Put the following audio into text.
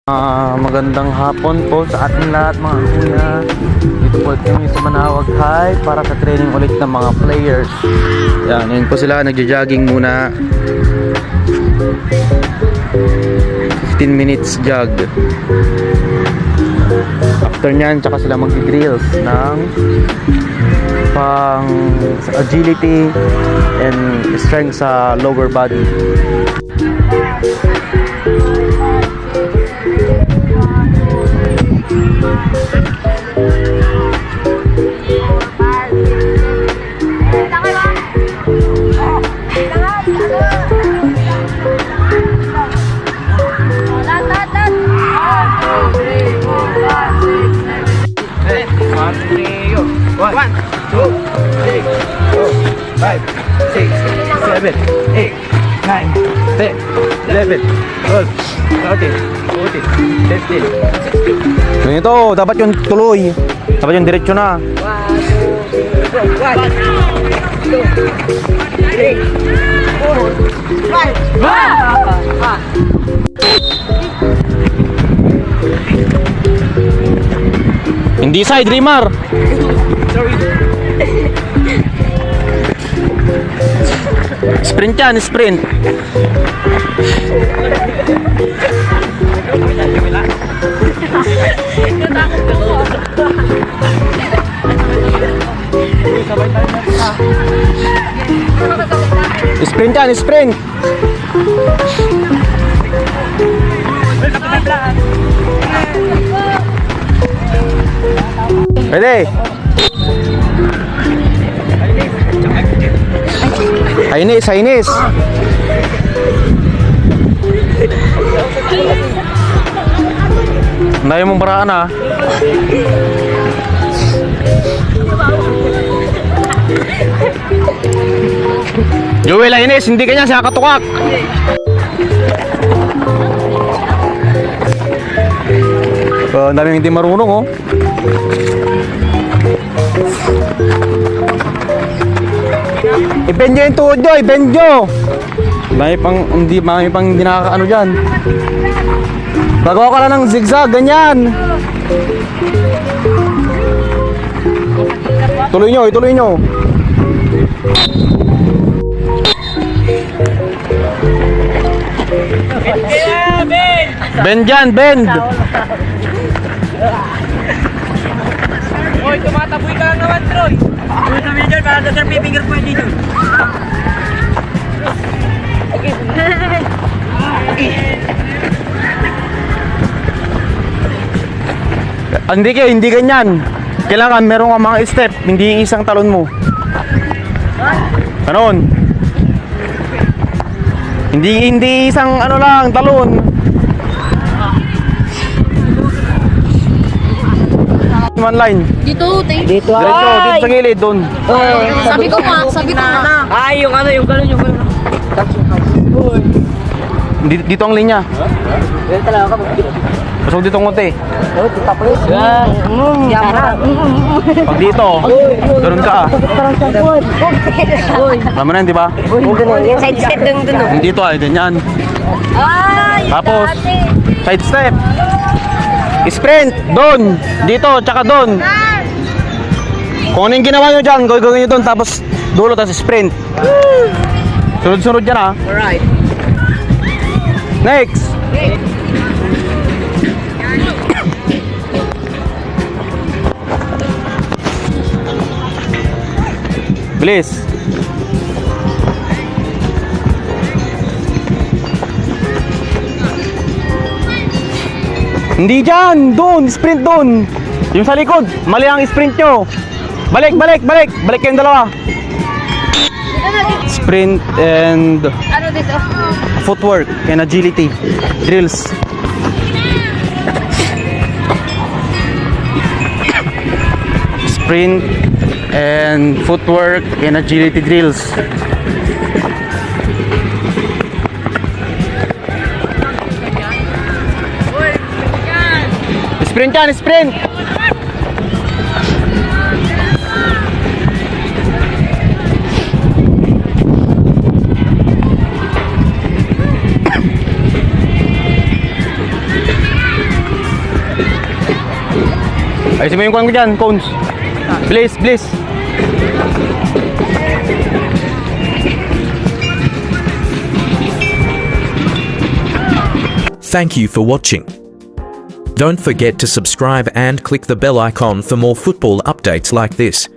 Magandang hapon po sa ating lahat mga kuya. Dito po kami sa Manawag High para sa training ulit ng mga players. Yan, yun po sila, nagja-jogging muna. 15 minutes jog. After nyan, tsaka sila magdi-drills ng pang agility and strength sa lower body. One, two, three, four, 5, 6, 7, 8, 9, 10, 11, 12, 13, 14, 15, 16. Ganito, dapat yung tuloy. Dapat yung diretso na. 1, 2, 3, 4, 5. Hindi side, Rimar. Sprint yan, sprint. Sprint yan, sprint. Ready? Hainis, hainis. Dahil mong paraan ah. Joel, hainis, hindi kanya siya katukak. Ang daming hindi marunong oh. I-bend nyo yung tuhod nyo, i-bend nyo. May pang hindi nakakaano dyan. Gagawa ka lang ng zigzag, ganyan. Tuloy nyo, ituloy nyo. Bend dyan, bend. Hoy, tumataboy ka lang naman, Troy. Tuloy sa medyo, para sa surfing finger po dito. Hindi ganyan. Kailangan meron kang mga step, hindi yung isang talon mo. Ganon. Hindi isang ano lang, talon. One line. Dito, Diretso, dito sa gilid, doon. sabi ko nga. Ay, yung galon. Dito ang linya. Pasok dito ng konti. Pag dito, ganun ka ah. Alam mo na yun, di ba? Side step dun. Dito ay, ganyan. Ay, Tapos, side step. Sprint, doon. Dito, tsaka doon. Kung ano yung ginawa nyo dyan, gawin nyo doon. Tapos, dulo, tapos sprint. Sunod-sunod dyan ah. Alright. Next. Bilis. Hindi dyan, doon, sprint doon. Yung sa likod, mali ang sprint nyo. Balik kayong dalawa. Sprint and ano dito? footwork and agility drills. Sprint and footwork and agility drills. Sprint yan, sprint! Ayusin mo yung kuwan ko dyan, cones. Please, please. Thank you for watching. Don't forget to subscribe and click the bell icon for more football updates like this.